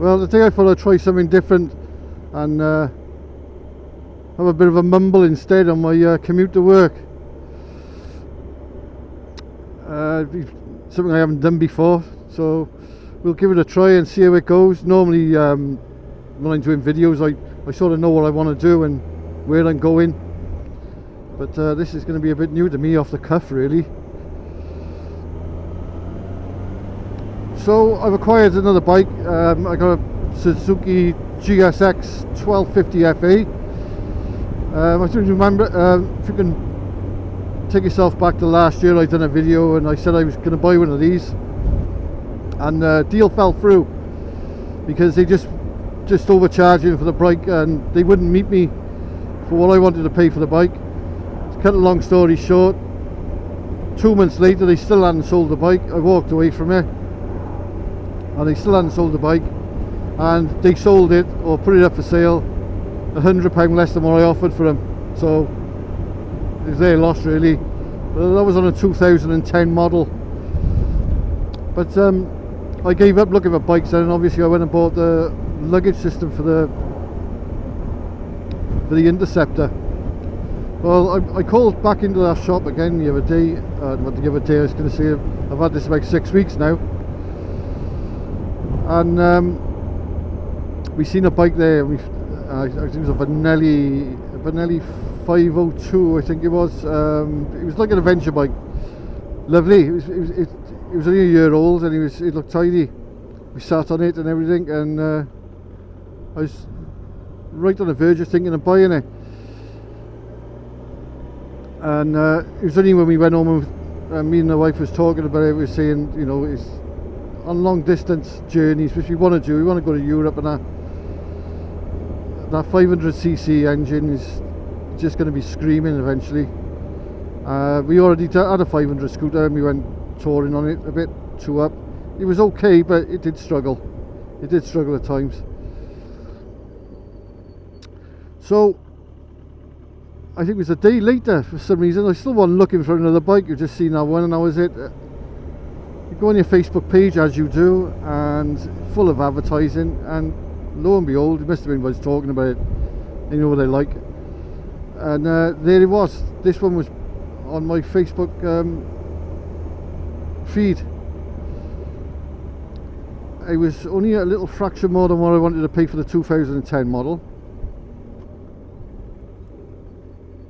Well, today I thought I'd try something different and have a bit of a mumble instead on my commute to work. Something I haven't done before, so we'll give it a try and see how it goes. Normally when I'm doing videos I sort of know what I want to do and where I'm going, but this is going to be a bit new to me, off the cuff really. So I've acquired another bike. I got a Suzuki GSX1250FA. I don't remember if you can take yourself back to last year. I done a video and I said I was going to buy one of these, and the deal fell through because they just overcharging for the bike and they wouldn't meet me for what I wanted to pay for the bike. To cut a long story short, 2 months later they still hadn't sold the bike. I walked away from it and they still hadn't sold the bike, and they sold it or put it up for sale £100 less than what I offered for them. So it was their loss really. But that was on a 2010 model. But I gave up looking for bikes then, and obviously I went and bought the luggage system for the Interceptor. Well, I called back into that shop again the other day. I was going to say I've had this about 6 weeks now. And we seen a bike there. I think it was a Benelli 502, I think it was. It was like an adventure bike. Lovely. It was only a year old, and it looked tidy. We sat on it and everything, and I was right on the verge of thinking of buying it. And it was only when we went home and me and the wife was talking about it, we were saying, you know, it's on long distance journeys which we want to do. We want to go to Europe, and that 500cc engine is just going to be screaming eventually. We already had a 500 scooter and we went touring on it a bit, two up. It was okay, but it did struggle. It did struggle at times. So I think it was a day later, for some reason I still wasn't looking for another bike. You've just seen that one, and that was it. You go on your Facebook page, as you do, and full of advertising, and lo and behold, it must have been was talking about it. You know what they like, and there it was. This one was on my Facebook feed. It was only a little fraction more than what I wanted to pay for the 2010 model,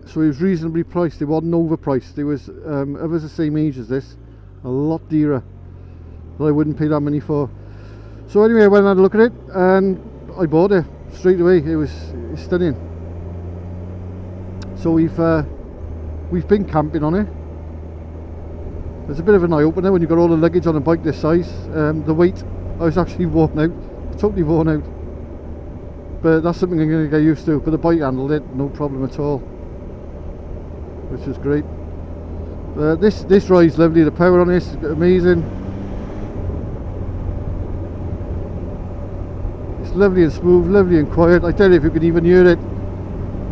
so it was reasonably priced. It wasn't overpriced. It was others the same age as this, a lot dearer, that I wouldn't pay that money for. So anyway, I went and had a look at it and I bought it straight away. It's stunning. So we've been camping on it. There's a bit of an eye opener when you've got all the luggage on a bike this size. The weight, I was actually worn out, totally worn out. But that's something I'm going to get used to. But the bike handled it, no problem at all, which is great. This ride's lovely. The power on this is amazing. It's lovely and smooth, lovely and quiet. I tell you, if you can even hear it,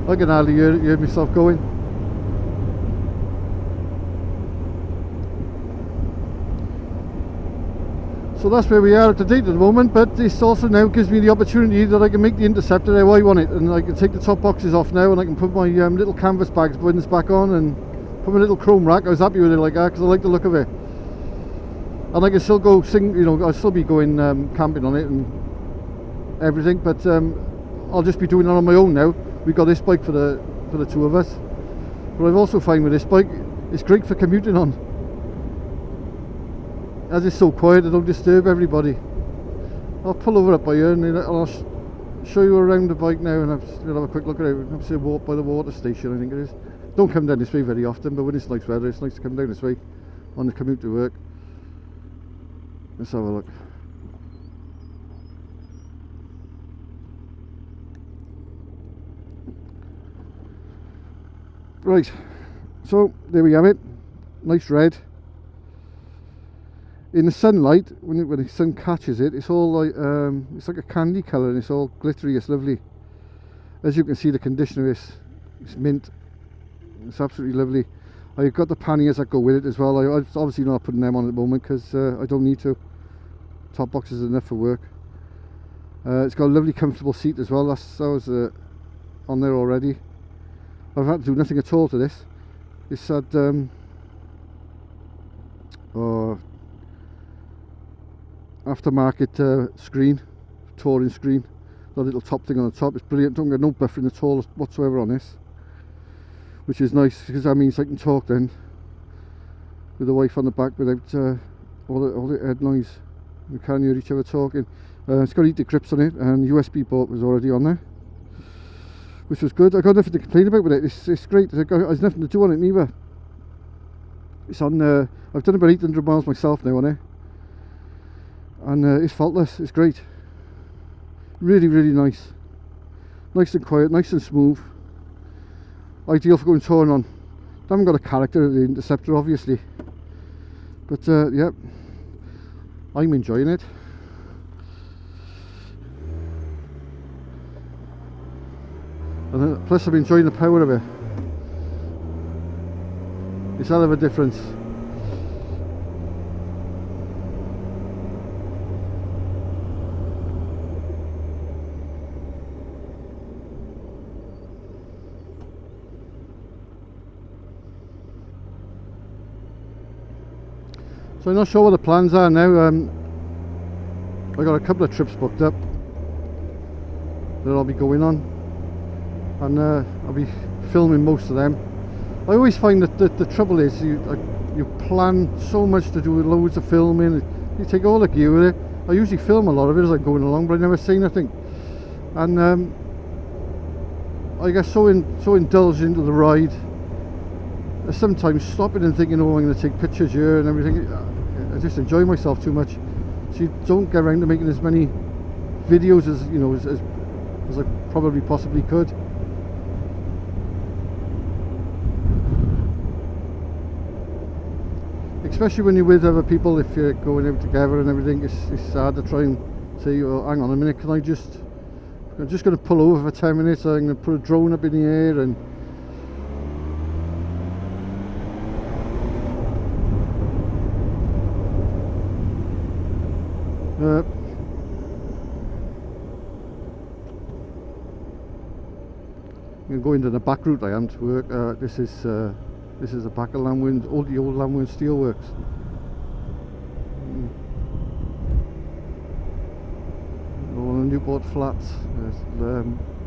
I can hardly hear myself going. So that's where we are at the date at the moment, but this also now gives me the opportunity that I can make the Interceptor how I want it, and I can take the top boxes off now, and I can put my little canvas buttons back on and put my little chrome rack. I was happy with it like that because I like the look of it, and I can still go sing, you know, I'll still be going camping on it and everything, but I'll just be doing it on my own now. We've got this bike for the two of us, but I've also found with this bike it's great for commuting on, as it's so quiet. I don't disturb everybody. I'll pull over up by here and I'll show you around the bike now, and you'll have a quick look at it. I'll see a walk by the water station, I think it is. Don't come down this way very often, but when it's nice weather, it's nice to come down this way on the commute to work. Let's have a look. Right, so there we have it. Nice red. in the sunlight, when the sun catches it, it's all like it's like a candy colour, and it's all glittery. It's lovely. As you can see, the condition of this, it's mint. It's absolutely lovely. I've got the panniers that go with it as well. I'm obviously not putting them on at the moment because I don't need to. Top box is enough for work. It's got a lovely comfortable seat as well. That was on there already. I've had to do nothing at all to this. It's had aftermarket screen, touring screen. The little top thing on the top. It's brilliant. Don't get no buffering at all whatsoever on this, which is nice because that means I can talk then with the wife on the back without all the head noise. We can't hear each other talking. It's got heated grips on it, and USB port was already on there, which was good. I got nothing to complain about with it. It's great. There's nothing to do on it neither. It's on. I've done about 800 miles myself now on it, and it's faultless. It's great. Really, really nice. Nice and quiet, nice and smooth. Ideal for going touring on. I haven't got a character of the Interceptor, obviously, but yeah, I'm enjoying it. And plus I'm enjoying the power of it. It's a hell of a difference. So I'm not sure what the plans are now. I got a couple of trips booked up that I'll be going on, and I'll be filming most of them. I always find that the trouble is you plan so much to do loads of filming. You take all the gear with it. I usually film a lot of it as I'm going along, but I never say nothing. And I get so indulged into the ride. Sometimes stopping and thinking, oh, I'm going to take pictures here and everything. I just enjoy myself too much, so you don't get around to making as many videos as you know as I probably possibly could. Especially when you're with other people, if you're going out together and everything, it's hard to try and say, oh, hang on a minute, I'm just going to pull over for 10 minutes, or I'm going to put a drone up in the air and I'm going to the back route I am to work. This is the back of Lamwind, the old Lamwind Steelworks. All the Newport Flats,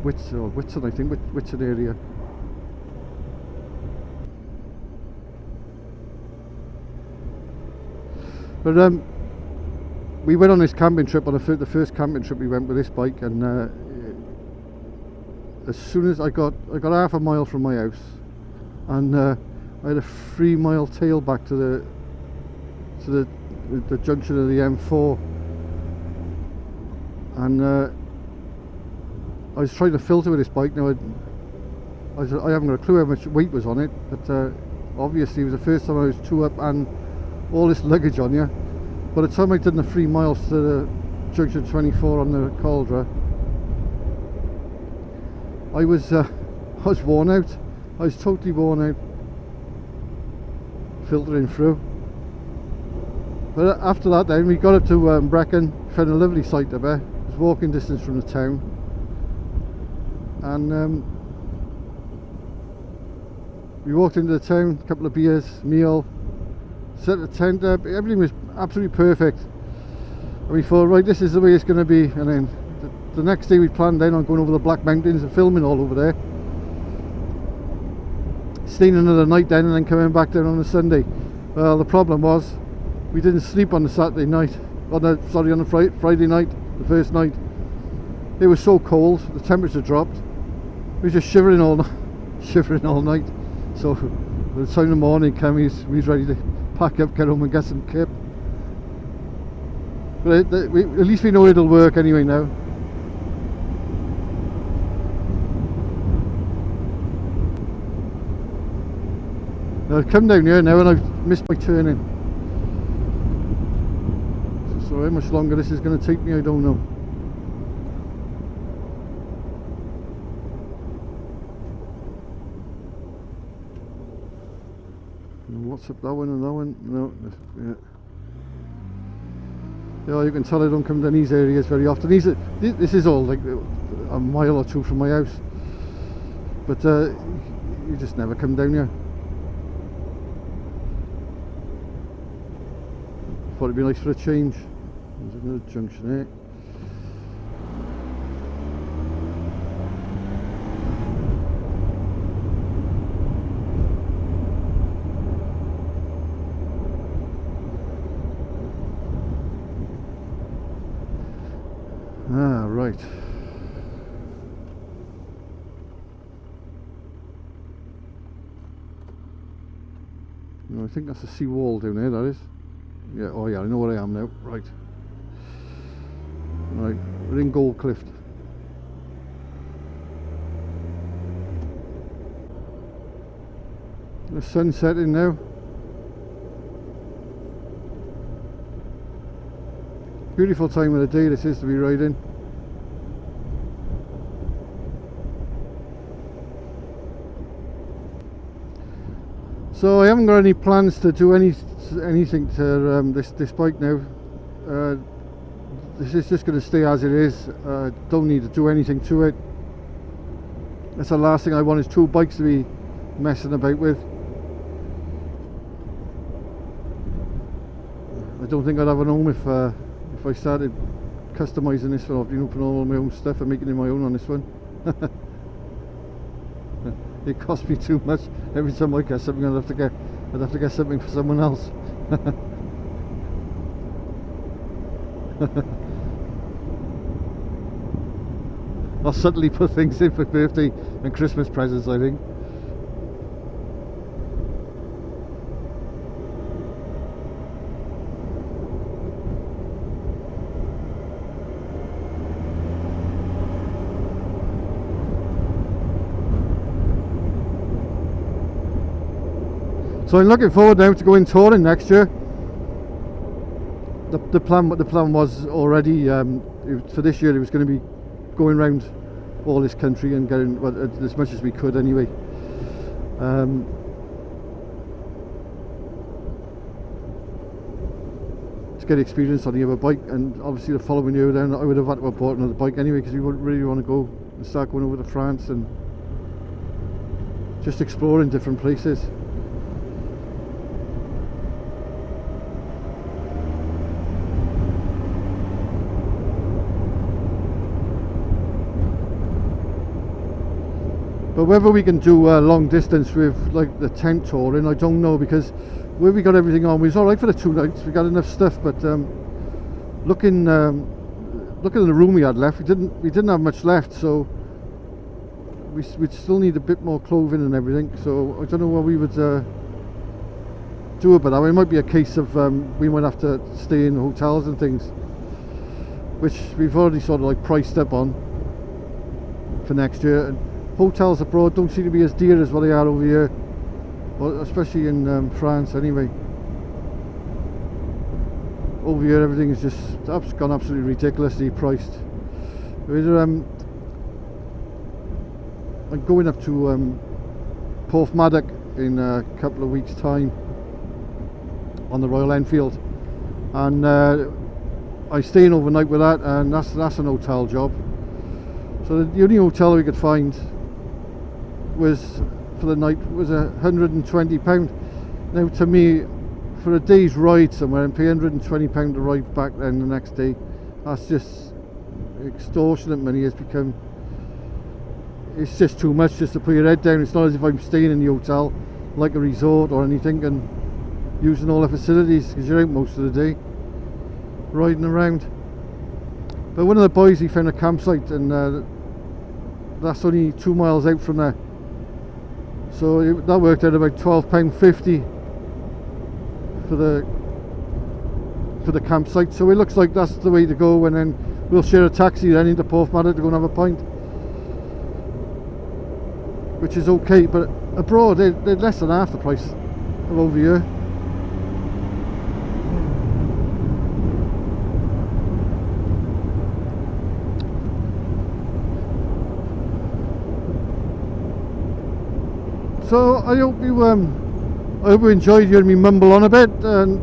Whitson, I think, Whitson area. But we went on this camping trip, on the first camping trip we went with this bike, and as soon as I got half a mile from my house, and I had a 3-mile tail back to the junction of the M4, and I was trying to filter with this bike. Now I haven't got a clue how much weight was on it, but obviously it was the first time I was 2 up and all this luggage on you. By the time I'd done the 3 miles to the junction 24 on the Caldra, I was worn out. I was totally worn out, filtering through. But after that, then we got up to Brecon, found a lovely site up there. It was walking distance from the town, and we walked into the town, a couple of beers, meal, set the tent up. Everything was absolutely perfect, and we thought, right, this is the way it's going to be. And then the next day we planned then on going over the Black Mountains and filming all over there, staying another night then, and then coming back down on the Sunday. Well, the problem was we didn't sleep on the Saturday night, on the Friday night, the first night. It was so cold, the temperature dropped. We were just shivering all night. So by the time the morning came, we was ready to pack up, get home and get some kip. But at least we know it'll work anyway now. I've come down here now and I've missed my turning. So how much longer this is going to take me, I don't know. What's up that one and that one? No, yeah, you can tell I don't come down these areas very often. This is all like a mile or two from my house, but you just never come down here. Thought it'd be nice for a change. There's another junction here. Ah, right. No, I think that's a sea wall down there, that is. Yeah, oh yeah, I know where I am now. Right. Right, we're in Goldcliff. The sun's setting now. Beautiful time of the day this is to be riding. So I haven't got any plans to do anything to this bike now. This is just going to stay as it is. Don't need to do anything to it. That's the last thing I want, is two bikes to be messing about with. I don't think I'd have an home if I started customising this for, putting all my own stuff and making it my own on this one. It cost me too much. Every time I get something, I'd have to get something for someone else. I'll subtly put things in for birthday and Christmas presents, I think. So I'm looking forward now to going touring next year. The plan was already for this year. It was going to be going around all this country and getting as much as we could anyway. To get experience on the other bike, and obviously the following year then I would have had to have bought another bike anyway, because we wouldn't really want to go and start going over to France and just exploring different places. But whether we can do long distance with like the tent touring, I don't know, because where we got everything on, we was alright for the 2 nights. We got enough stuff, but looking in the room we had left, we didn't have much left, so we'd still need a bit more clothing and everything. So I don't know what we would do about that. It might be a case of we might have to stay in hotels and things, which we've already sort of like priced up on for next year. And hotels abroad don't seem to be as dear as what they are over here, well, especially in France anyway. Over here everything is just gone absolutely ridiculously priced. I'm going up to Porthmadog in a couple of weeks time on the Royal Enfield, and I'm staying overnight with that, and that's an hotel job. So the only hotel we could find was for the night was £120. Now to me, for a day's ride somewhere and pay £120 to ride back then the next day, that's just extortionate money. It's just too much just to put your head down. It's not as if I'm staying in the hotel like a resort or anything and using all the facilities, because you're out most of the day riding around. But one of the boys, he found a campsite, and that's only 2 miles out from there, so that worked out about £12.50 for the campsite. So it looks like that's the way to go, and then we'll share a taxi then into Porthmadog to go and have a pint, which is okay. But abroad they're less than half the price of over here. So I hope you enjoyed hearing me mumble on a bit, and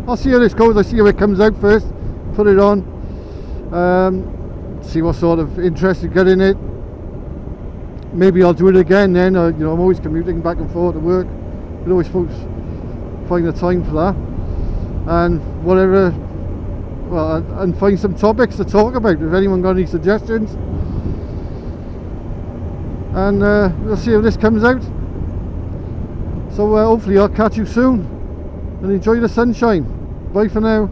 I'll see how this goes. I see how it comes out first, put it on, see what sort of interest you get in it. Maybe I'll do it again then. You know, I'm always commuting back and forth to work. You always find the time for that, and whatever. Well, and find some topics to talk about if anyone got any suggestions. And we'll see how this comes out. So hopefully I'll catch you soon, and enjoy the sunshine. Bye for now.